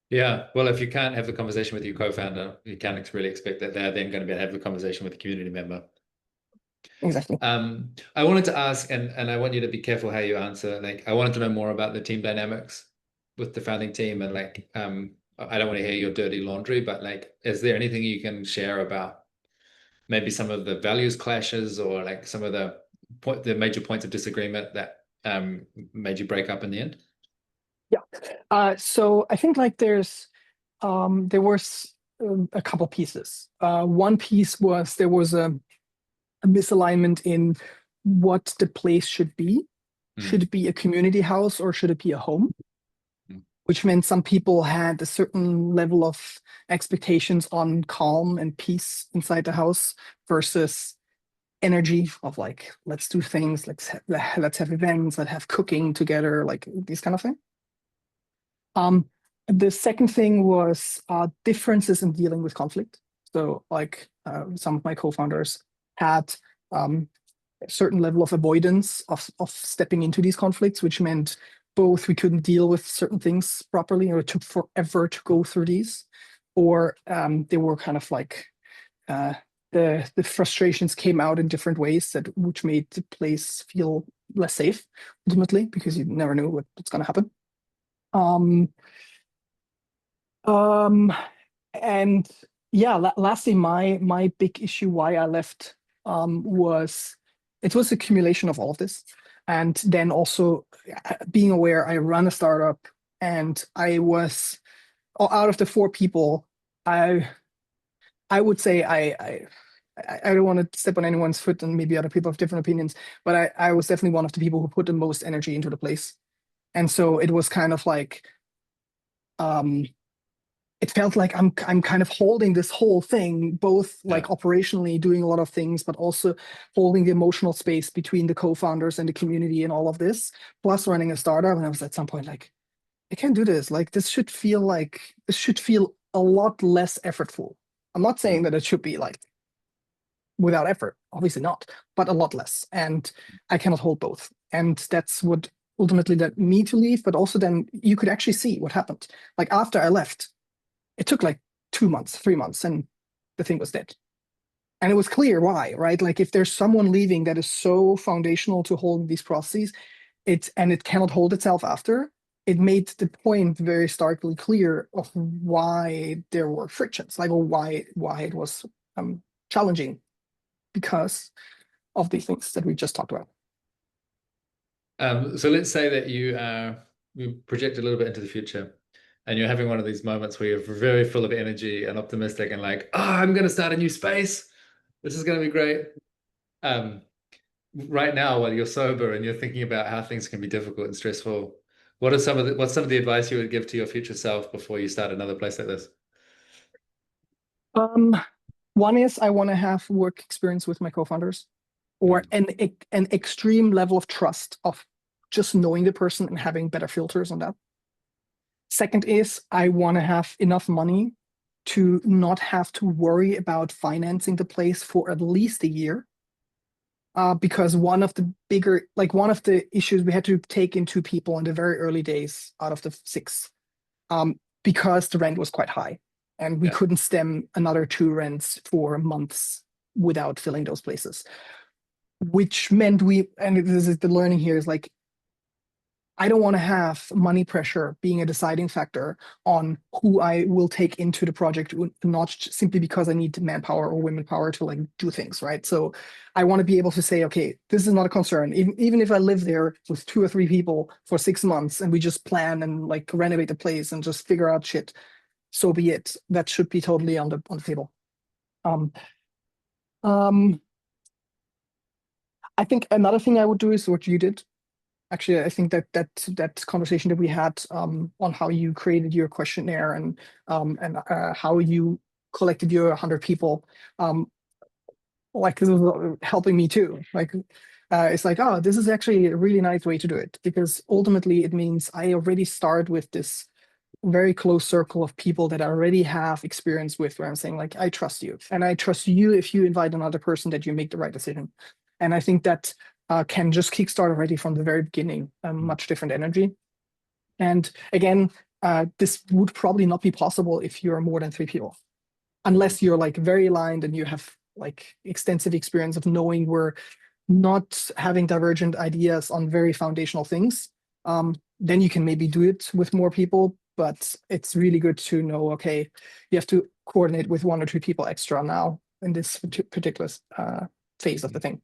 Yeah. Well, if you can't have the conversation with your co-founder, you can't really expect that they're then going to be able to have the conversation with the community member. exactly. I wanted to ask, and I want you to be careful how you answer. Like, I wanted to know more about the team dynamics with the founding team, and like, I don't want to hear your dirty laundry, but like, is there anything you can share about maybe some of the values clashes or like some of the major points of disagreement that made you break up in the end? Yeah. So I think like there was a couple pieces. One piece was there was a misalignment in what the place should be. Should Mm, it be a community house or should it be a home? mm, Which meant some people had a certain level of expectations on calm and peace inside the house versus energy of like, let's do things, let's have events, let's have cooking together, like these kind of things. Um, the second thing was differences in dealing with conflict. So, like some of my co-founders had a certain level of avoidance of stepping into these conflicts, which meant both we couldn't deal with certain things properly, or it took forever to go through these, or they were kind of like uh, the frustrations came out in different ways that which made the place feel less safe ultimately because you never knew what's going to happen. Um, Um, and yeah, lastly, my big issue why I left was it was accumulation of all of this, and then also being aware I run a startup, and I was out of the four people, I I would say I don't want to step on anyone's foot, and maybe other people have different opinions, but I was definitely one of the people who put the most energy into the place, and so it was kind of like um it felt like I'm kind of holding this whole thing, both like yeah. operationally doing a lot of things, but also holding the emotional space between the co-founders and the community and all of this, plus running a startup. And I was at some point like, I can't do this. Like this should feel a lot less effortful. I'm not saying Mm. that it should be like without effort, obviously not, but a lot less. And I cannot hold both. And that's what ultimately led me to leave. But also then you could actually see what happened. Like after I left, it took like 2 months, 3 months, and the thing was dead. And it was clear why, right? Like if there's someone leaving that is so foundational to hold these processes, it cannot hold itself after, it made the point very starkly clear of why there were frictions, like or why it was challenging because of these things that we just talked about. So let's say that you project a little bit into the future and you're having one of these moments where you're very full of energy and optimistic and like, oh, I'm going to start a new space. This is going to be great. Um, right now, while you're sober and you're thinking about how things can be difficult and stressful, what's some of the advice you would give to your future self before you start another place like this? Um, One is I want to have work experience with my co-founders, or Mm, an extreme level of trust of just knowing the person and having better filters on that. Second is I want to have enough money to not have to worry about financing the place for at least a year because one of the issues, we had to take in two people in the very early days out of the six, because the rent was quite high, and we Yeah. couldn't stem another two rents for months without filling those places. Which meant and this is the learning here, is like, I don't want to have money pressure being a deciding factor on who I will take into the project, not simply because I need manpower or women power to like do things, right? So I want to be able to say, okay, this is not a concern. Even if I live there with two or three people for 6 months and we just plan and like renovate the place and just figure out shit, so be it. That should be totally on the table. Um, um, I think another thing I would do is what you did. Actually, I think that conversation that we had, on how you created your questionnaire and how you collected your 100 people, like this was helping me too. Like, it's like, oh, this is actually a really nice way to do it, because ultimately it means I already start with this very close circle of people that I already have experience with, where I'm saying like, I trust you, and I trust you if you invite another person that you make the right decision. And I think that can just kickstart already from the very beginning a much different energy. And again, this would probably not be possible if you're more than three people, unless you're like very aligned and you have like extensive experience of knowing we're not having divergent ideas on very foundational things. Then you can maybe do it with more people, but it's really good to know, okay, you have to coordinate with one or two people extra now in this particular phase of the thing.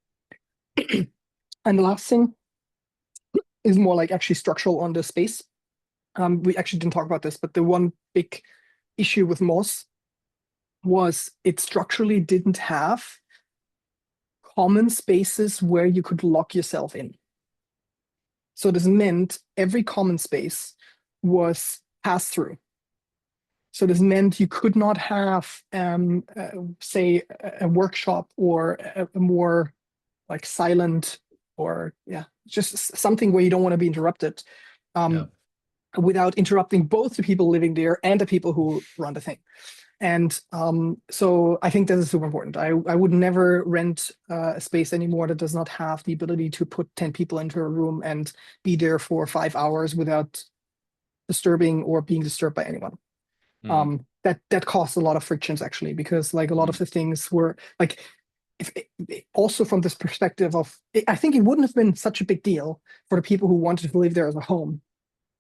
And the last thing is more like actually structural on the space. We actually didn't talk about this, but the one big issue with Moos was it structurally didn't have common spaces where you could lock yourself in. So this meant every common space was pass through. So this meant you could not have, say, a workshop or a more like silent, or just something where you don't want to be interrupted, Yeah. without interrupting both the people living there and the people who run the thing. And so I think this is super important. I would never rent a space anymore that does not have the ability to put 10 people into a room and be there for 5 hours without disturbing or being disturbed by anyone. That caused a lot of frictions, actually, because like a lot of the things were like, also from this perspective of, I think it wouldn't have been such a big deal for the people who wanted to live there as a home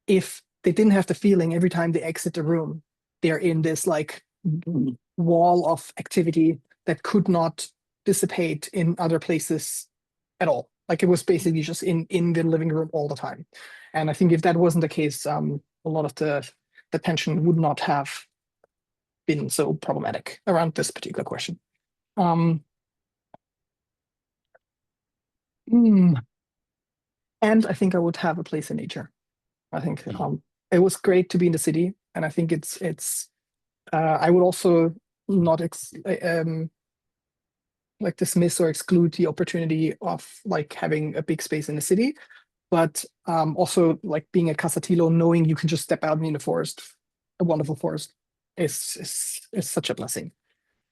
if they didn't have the feeling every time they exit the room, they're in this like wall of activity that could not dissipate in other places at all. Like it was basically just in the living room all the time. And I think if that wasn't the case, a lot of the tension would not have been so problematic around this particular question. And I think I would have a place in nature. I think it was great to be in the city, and I think it's. I would also not like dismiss or exclude the opportunity of like having a big space in the city, but also like being at Casatilo, knowing you can just step out in the forest, a wonderful forest, is such a blessing.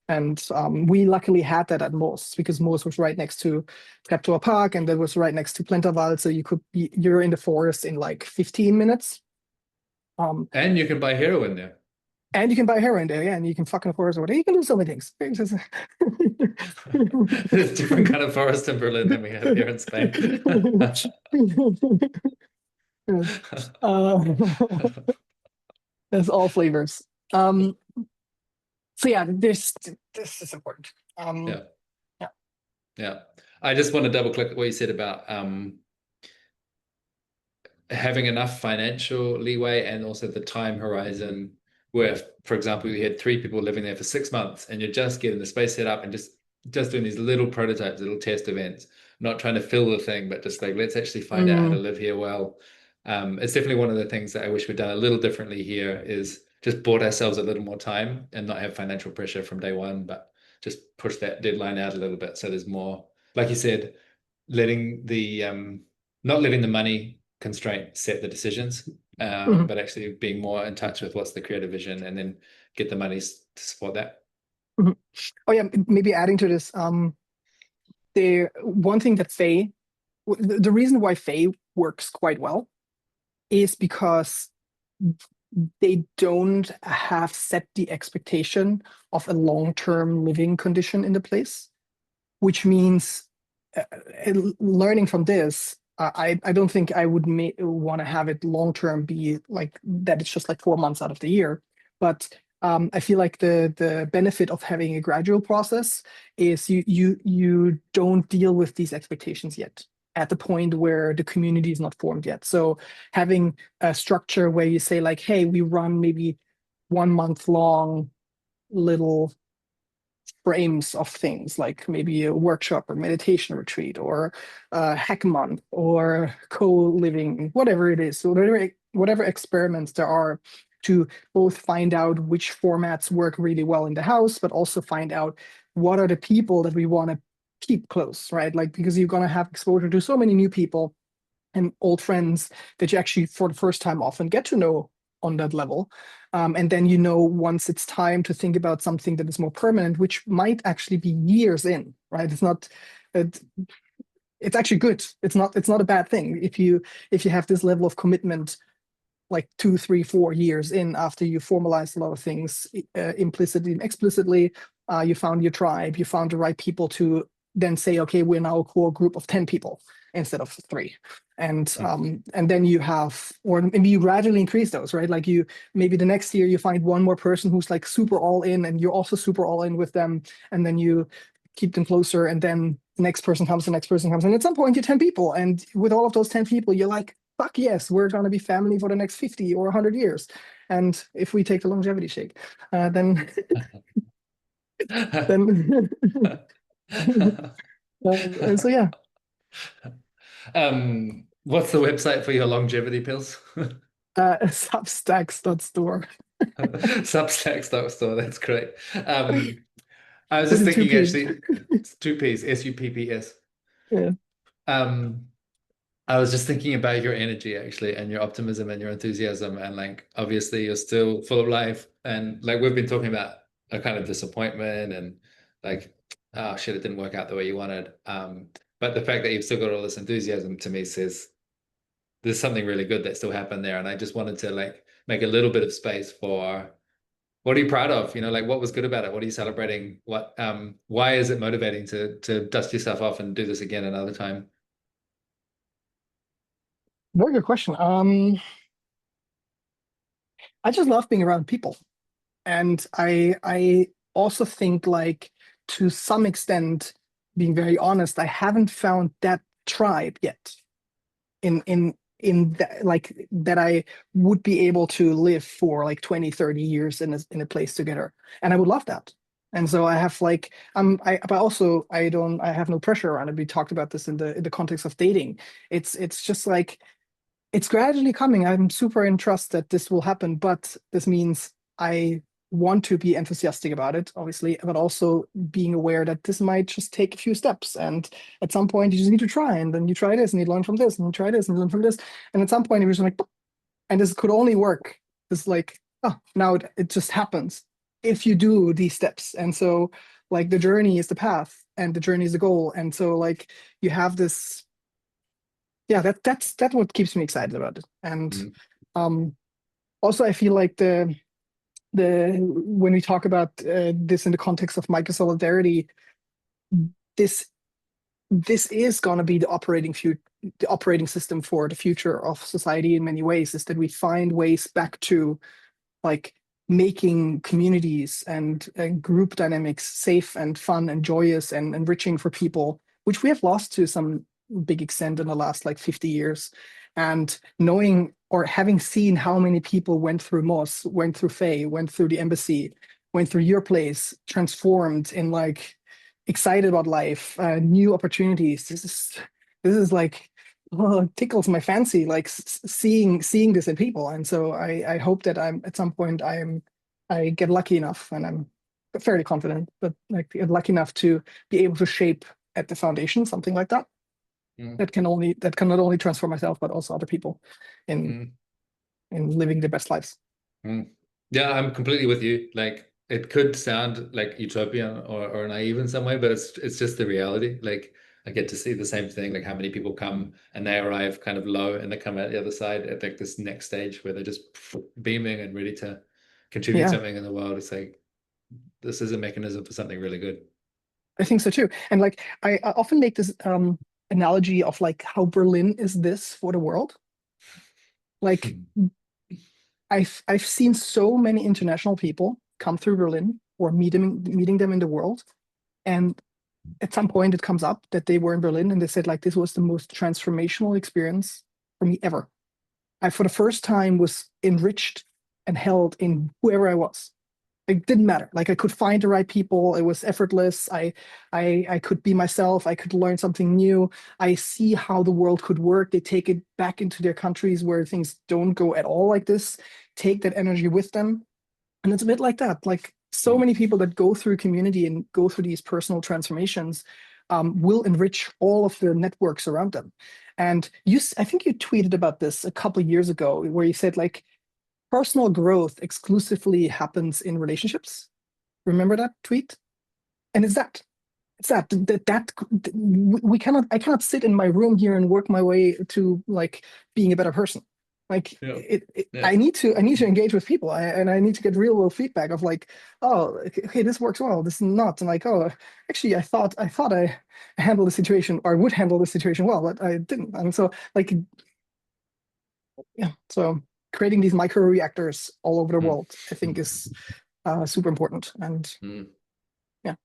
And we luckily had that at Moos, because Moos was right next to Treptower Park, and that was right next to Plenterwald, so you're in the forest in like 15 minutes. And you can buy heroin there. And you can buy heroin there, yeah, and you can fuck in the forest or whatever. You can do so many things. There's a different kind of forest in Berlin than we have here in Spain. There's all flavors. So yeah, this is important. Yeah. Yeah. Yeah. I just want to double click what you said about having enough financial leeway and also the time horizon where, for example, you had three people living there for 6 months and you're just getting the space set up and just doing these little prototypes, little test events, not trying to fill the thing, but just like, let's actually find out how to live here well. It's definitely one of the things that I wish we'd done a little differently here, is just bought ourselves a little more time and not have financial pressure from day one, but just push that deadline out a little bit. So there's more, like you said, letting the not letting the money constraint set the decisions, but actually being more in touch with what's the creative vision, and then get the money to support that. Oh yeah, maybe adding to this, the one thing that the reason why Faye works quite well is because they don't have set the expectation of a long-term living condition in the place, which means learning from this, I don't think I would want to have it long-term be like that. It's just like 4 months out of the year. But I feel like the benefit of having a gradual process is you don't deal with these expectations yet at the point where the community is not formed yet. So having a structure where you say like, hey, we run maybe 1 month long little frames of things, like maybe a workshop or meditation retreat or a hack month or co-living, whatever it is. So whatever experiments there are to both find out which formats work really well in the house, but also find out what are the people that we want to keep close, right? Like, because you're going to have exposure to so many new people and old friends that you actually for the first time often get to know on that level. And then, once it's time to think about something that is more permanent, which might actually be years in, right? It's actually good. It's not a bad thing if you have this level of commitment, like 2, 3, 4 years in after you formalized a lot of things implicitly and explicitly. You found your tribe, you found the right people to then say, okay, we're now a core group of 10 people instead of 3. And then you have, or maybe you gradually increase those, right? Like maybe the next year you find one more person who's like super all in and you're also super all in with them. And then you keep them closer. And then the next person comes. And at some point you're 10 people. And with all of those 10 people, you're like, fuck yes, we're going to be family for the next 50 or 100 years. And if we take the longevity shake, then, then, so yeah. What's the website for your longevity pills? Substacks.store. Substacks.store. That's great. I was just With a thinking 2P. actually, it's 2Ps, SUPPS. Yeah. I was just thinking about your energy actually, and your optimism and your enthusiasm, and like obviously you're still full of life, and like we've been talking about a kind of disappointment and like, oh shit, it didn't work out the way you wanted. But the fact that you've still got all this enthusiasm to me says there's something really good that still happened there, and I just wanted to like make a little bit of space for what are you proud of? Like what was good about it? What are you celebrating? Why is it motivating to dust yourself off and do this again another time? Very good question. I just love being around people. And I also think, like, to some extent, being very honest, I haven't found that tribe yet in that, like, that I would be able to live for like 20, 30 years in a place together. And I would love that. And so I have like but also I have no pressure around it. We talked about this in the context of dating. It's just like it's gradually coming. I'm super in trust that this will happen, but this means I want to be enthusiastic about it, obviously, but also being aware that this might just take a few steps. And at some point, you just need to try, and then you try this, and you learn from this, and you try this, and you learn from this. And at some point, you're just like, and this could only work. It's like, oh, now it just happens if you do these steps. And so, like, the journey is the path, and the journey is the goal. And so, like, you have this, yeah, that's what keeps me excited about it. And Mm. also, I feel like the when we talk about this in the context of micro solidarity, this this is going to be the operating system for the future of society in many ways, is that we find ways back to like making communities and group dynamics safe and fun and joyous and enriching for people, which we have lost to some big extent in the last like 50 years. And knowing or having seen how many people went through Moos, went through Faye, went through the embassy, went through your place, transformed in like excited about life, new opportunities. This is like, well, it tickles my fancy, like seeing this in people. And so I hope that I'm at some point I get lucky enough, and I'm fairly confident, but like get lucky enough to be able to shape at the foundation something like that Mm. that can not only transform myself but also other people in Mm. living their best lives. Mm. Yeah, I'm completely with you. Like it could sound like utopian or naive in some way, but it's just the reality. Like I get to see the same thing, like how many people come and they arrive kind of low and they come out the other side at like this next stage where they're just beaming and ready to contribute Yeah, something in the world. It's like this is a mechanism for something really good. I think so too. And like I often make this analogy of like how Berlin is this for the world. Like I've seen so many international people come through Berlin or meeting them in the world, and at some point it comes up that they were in Berlin and they said like this was the most transformational experience for me ever. I for the first time was enriched and held in whoever I was. It didn't matter. Like I could find the right people. It was effortless. I could be myself. I could learn something new. I see how the world could work. They take it back into their countries where things don't go at all like this, take that energy with them. And it's a bit like that. Like so Mm. many people that go through community and go through these personal transformations will enrich all of the networks around them. And I think you tweeted about this a couple of years ago, where you said like personal growth exclusively happens in relationships. Remember that tweet? And it's that we cannot I cannot sit in my room here and work my way to like being a better person. Like Yeah. Yeah. I need to engage with people, and I need to get real world feedback of like, oh, okay, this works well, this is not, and like, oh, actually, I thought I handled the situation or would handle the situation well, but I didn't. And so like, yeah, so creating these micro reactors all over the Mm. world, I think is super important. And Mm. yeah,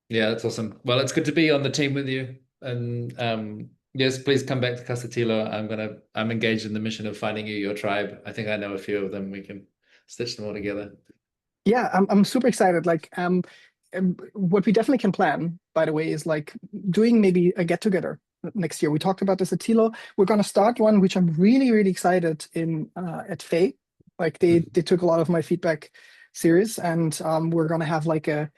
Yeah, that's awesome. Well, it's good to be on the team with you. And yes, please come back to Casatilo. I'm engaged in the mission of finding you your tribe. I think I know a few of them. We can stitch them all together. yeah, I'm super excited. Like, what we definitely can plan, by the way, is like doing maybe a get together next year. We talked about this at Tilo. We're gonna start one, which I'm really, really excited in at Faye. Like they took a lot of my feedback serious, and we're gonna have like a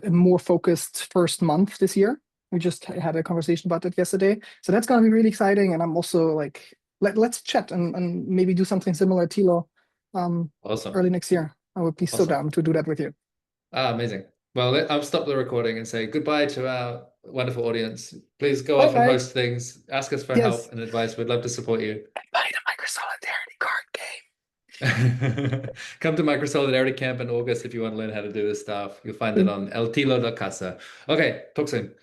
more focused first month this year. We just had a conversation about that yesterday, so that's gonna be really exciting. And I'm also like, let's chat and maybe do something similar at Tilo Awesome. early next year. I would be so Awesome. down to do that with you. Ah, amazing. Well, I'll stop the recording and say goodbye to our wonderful audience. Please go Bye off and bye. host things. Ask us for Yes. help and advice. We'd love to support you. Buy the Micro Solidarity card game. Come to Micro Solidarity Camp in August if you want to learn how to do this stuff. You'll find it on eltilo.casa. Okay, talk soon.